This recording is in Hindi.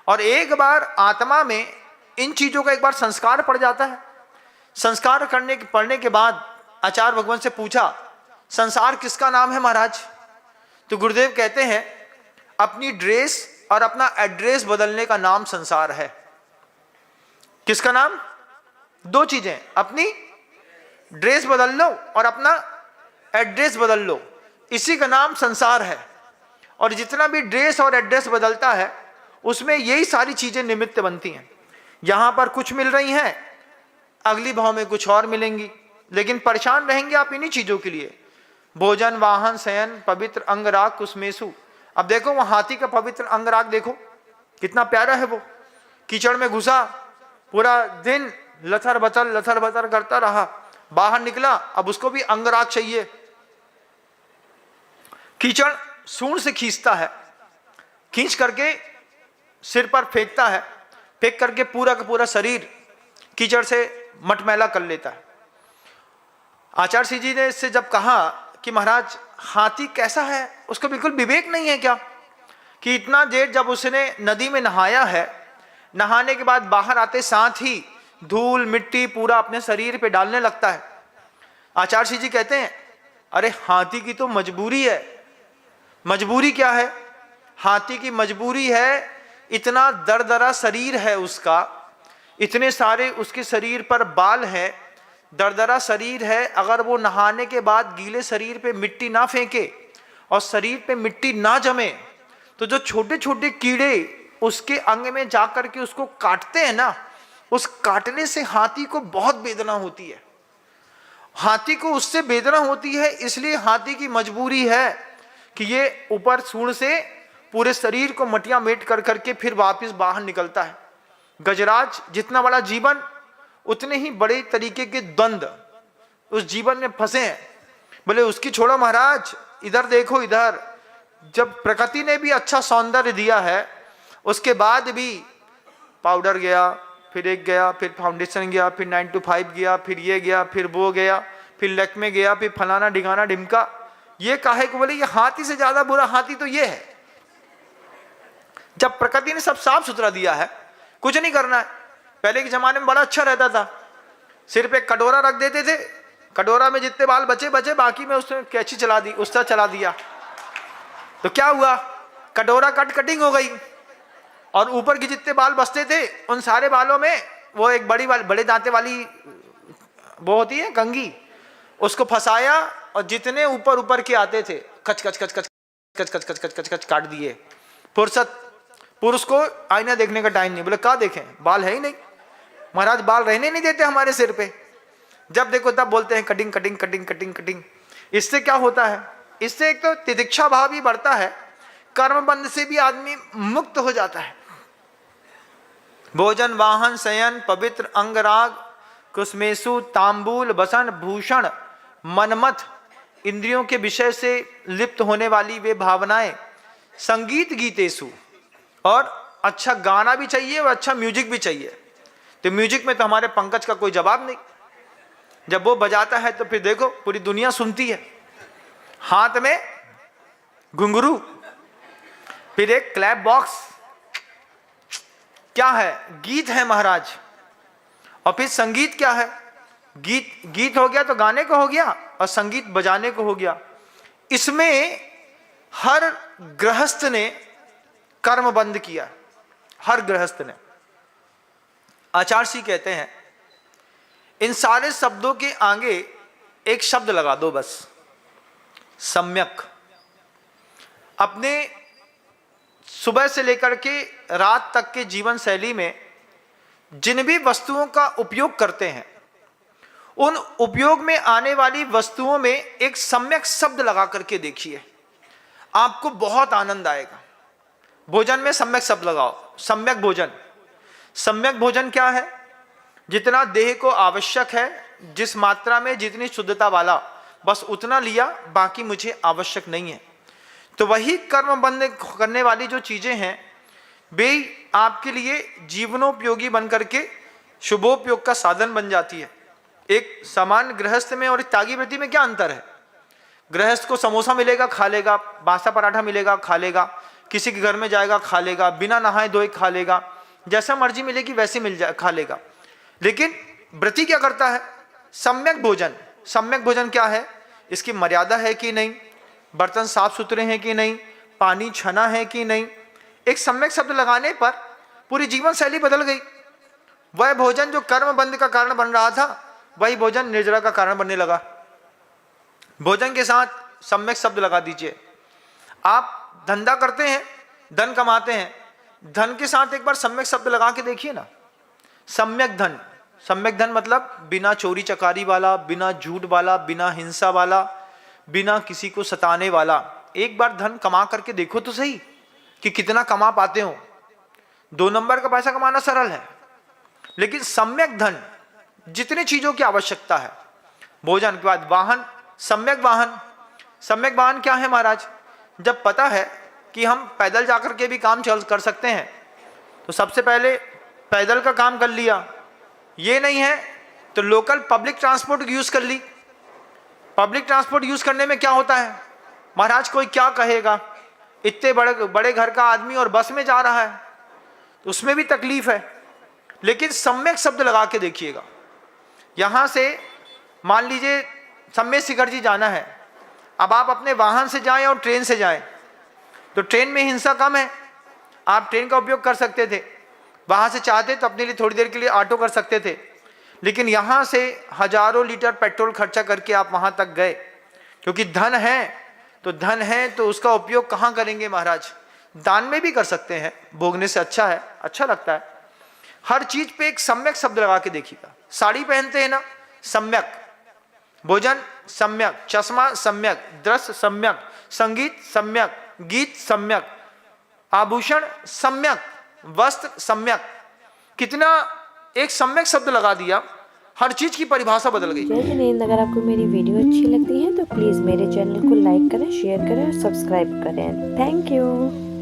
और एक बार आत्मा में इन चीजों का एक बार संस्कार पड़ जाता है। संस्कार पढ़ने के बाद आचार्य भगवान से पूछा, संसार किसका नाम है महाराज? तो गुरुदेव कहते हैं, अपनी ड्रेस और अपना एड्रेस बदलने का नाम संसार है। किसका नाम? दो चीजें, अपनी ड्रेस बदल लो और अपना एड्रेस बदल लो, इसी का नाम संसार है। और जितना भी ड्रेस और एड्रेस बदलता है उसमें यही सारी चीजें निमित्त बनती हैं। यहां पर कुछ मिल रही हैं, अगली भाव में कुछ और मिलेंगी, लेकिन परेशान रहेंगे आप इन्हीं चीजों के लिए। भोजन, वाहन, शयन, पवित्र अंगराग कुसमेसु। अब देखो वो हाथी का पवित्र अंगराग देखो कितना प्यारा है। वो कीचड़ में घुसा, पूरा दिन लथर बथर करता रहा, बाहर निकला, अब उसको भी अंगराग चाहिए। कीचड़ सूंड से खींचता है, खींच करके सिर पर फेंकता है, फेंक करके पूरा का पूरा शरीर कीचड़ से मटमैला कर लेता है। आचार्य श्री जी ने इससे जब कहा कि महाराज हाथी कैसा है, उसको बिल्कुल विवेक नहीं है क्या कि इतना देर जब उसने नदी में नहाया है, नहाने के बाद बाहर आते साथ ही धूल मिट्टी पूरा अपने शरीर पे डालने लगता है। आचार्य श्री जी कहते हैं, अरे हाथी की तो मजबूरी है। मजबूरी क्या है? हाथी की मजबूरी है, इतना दरदरा शरीर है उसका, इतने सारे उसके शरीर पर बाल हैं, दरदरा शरीर है। अगर वो नहाने के बाद गीले शरीर पे मिट्टी ना फेंके और शरीर पे मिट्टी ना जमे तो जो छोटे छोटे कीड़े उसके अंग में जाकर के उसको काटते हैं ना, उस काटने से हाथी को बहुत वेदना होती है। हाथी को उससे वेदना होती है, इसलिए हाथी की मजबूरी है कि ये ऊपर सूंड से पूरे शरीर को मटिया मेट कर करके फिर वापस बाहर निकलता है। गजराज जितना बड़ा जीवन, उतने ही बड़े तरीके के द्वंद उस जीवन में फंसे हैं। बोले उसकी छोड़ो महाराज, इधर देखो, इधर जब प्रकृति ने भी अच्छा सौंदर्य दिया है, उसके बाद भी पाउडर गया, फिर एक गया, फिर फाउंडेशन गया, फिर 9 to 5 गया, फिर ये गया, फिर वो गया, फिर लैक्मे गया, फिर फलाना ढिगाना ढिमका। ये काहे को? बोले ये हाथी से ज्यादा बुरा हाथी तो ये है। जब प्रकृति ने सब साफ सुथरा दिया है, कुछ नहीं करना है। पहले के जमाने में बड़ा अच्छा रहता था, सिर पे कटोरा रख देते थे, कटोरा में जितने बाल बचे बचे, बाकी में उसने कैंची चला दी, उस्ता चला दिया, तो क्या हुआ? कटोरा कटिंग हो गई, और ऊपर के जितने बाल बचते थे उन सारे बालों में वो एक बड़े दांते वाली वो होती है कंघी, उसको फंसाया और जितने ऊपर के आते थे कच कच कच कच कच कच कच कच कच कच काट दिए। फुर्सत, पुरुष को आईना देखने का टाइम नहीं। बोले क्या देखें, बाल है ही नहीं महाराज, बाल रहने नहीं देते हमारे सिर पे, जब देखो तब बोलते हैं cutting cutting cutting cutting cutting. इससे क्या होता है? इससे एक तो तितिक्षा भाव भी बढ़ता है, कर्म बंध से भी आदमी मुक्त हो जाता है। भोजन, वाहन, शयन, पवित्र अंगराग कुसमेसु, तांबूल, बसन, भूषण, मनमथ, इंद्रियों के विषय से लिप्त होने वाली वे भावनाएं, संगीत गीतेसु, और अच्छा गाना भी चाहिए और अच्छा म्यूजिक भी चाहिए। तो म्यूजिक में तो हमारे पंकज का कोई जवाब नहीं, जब वो बजाता है तो फिर देखो पूरी दुनिया सुनती है। हाथ में घुंघरू, फिर एक क्लैप बॉक्स, क्या है? गीत है महाराज। और फिर संगीत क्या है? गीत हो गया तो गाने को हो गया, और संगीत बजाने को हो गया। इसमें हर गृहस्थ ने कर्म बंद किया, हर गृहस्थ ने। आचार्य जी कहते हैं, इन सारे शब्दों के आगे एक शब्द लगा दो बस, सम्यक। अपने सुबह से लेकर के रात तक के जीवन शैली में जिन भी वस्तुओं का उपयोग करते हैं, उन उपयोग में आने वाली वस्तुओं में एक सम्यक शब्द लगा करके देखिए, आपको बहुत आनंद आएगा। भोजन में सम्यक शब्द लगाओ, सम्यक भोजन। सम्यक भोजन क्या है? जितना देह को आवश्यक है, जिस मात्रा में, जितनी शुद्धता वाला, बस उतना लिया, बाकी मुझे आवश्यक नहीं है। तो वही कर्म बंद करने वाली जो चीजें हैं, वे आपके लिए जीवनोपयोगी बन करके शुभोपयोग का साधन बन जाती है। एक सामान्य गृहस्थ में और एक त्यागी वृत्ति में क्या अंतर है? गृहस्थ को समोसा मिलेगा खा लेगा, बासा पराठा मिलेगा खा लेगा, किसी के घर में जाएगा खा लेगा, बिना नहाए धोए खा लेगा, जैसा मर्जी मिलेगी वैसे मिल जाए खा लेगा। लेकिन व्रती क्या करता है? सम्यक भोजन। सम्यक भोजन क्या है? इसकी मर्यादा है कि नहीं, बर्तन साफ सुथरे हैं कि नहीं, पानी छना है कि नहीं। एक सम्यक शब्द लगाने पर पूरी जीवन शैली बदल गई। वह भोजन जो कर्म बंध का कारण बन रहा था, वही भोजन निर्जरा का कारण बनने लगा। भोजन के साथ सम्यक शब्द लगा दीजिए। आप धंधा करते हैं, धन कमाते हैं, धन के साथ एक बार सम्यक शब्द लगा के देखिए ना। सम्यक धन। सम्यक धन मतलब बिना चोरी चकारी वाला, बिना झूठ वाला, बिना हिंसा वाला, बिना किसी को सताने वाला। एक बार धन कमा करके देखो तो सही कि कितना कमा पाते हो। 2 नंबर का पैसा कमाना सरल है, लेकिन सम्यक धन, जितनी चीजों की आवश्यकता है, भोजन के बाद वाहन, सम्यक वाहन। सम्यक वाहन क्या है महाराज? जब पता है कि हम पैदल जाकर के भी काम कर सकते हैं, तो सबसे पहले पैदल का काम कर लिया। ये नहीं है तो लोकल पब्लिक ट्रांसपोर्ट यूज कर ली। पब्लिक ट्रांसपोर्ट यूज करने में क्या होता है महाराज? कोई क्या कहेगा, इतने बड़े बड़े घर का आदमी और बस में जा रहा है, तो उसमें भी तकलीफ है। लेकिन सम्यक शब्द लगा के देखिएगा। यहां से मान लीजिए सम्यक शिखर जी जाना है, अब आप अपने वाहन से जाएं और ट्रेन से जाएं, तो ट्रेन में हिंसा कम है, आप ट्रेन का उपयोग कर सकते थे। वहां से चाहते तो अपने लिए थोड़ी देर के लिए ऑटो कर सकते थे, लेकिन यहां से हजारों लीटर पेट्रोल खर्चा करके आप वहां तक गए, क्योंकि धन है तो उसका उपयोग कहां करेंगे महाराज? दान में भी कर सकते हैं, भोगने से अच्छा है, अच्छा लगता है। हर चीज पे एक सम्यक शब्द लगा के देखिएगा। साड़ी पहनते हैं ना, सम्यक। भोजन सम्यक, चश्मा सम्यक, दृश्य सम्यक, संगीत सम्यक, गीत सम्यक, आभूषण सम्यक, वस्त्र सम्यक। कितना एक सम्यक शब्द लगा दिया, हर चीज की परिभाषा बदल गई। जय जिनेंद्र। अगर आपको मेरी वीडियो अच्छी लगती है तो प्लीज़ मेरे चैनल को लाइक करें, शेयर करें और सब्सक्राइब करें। Thank you.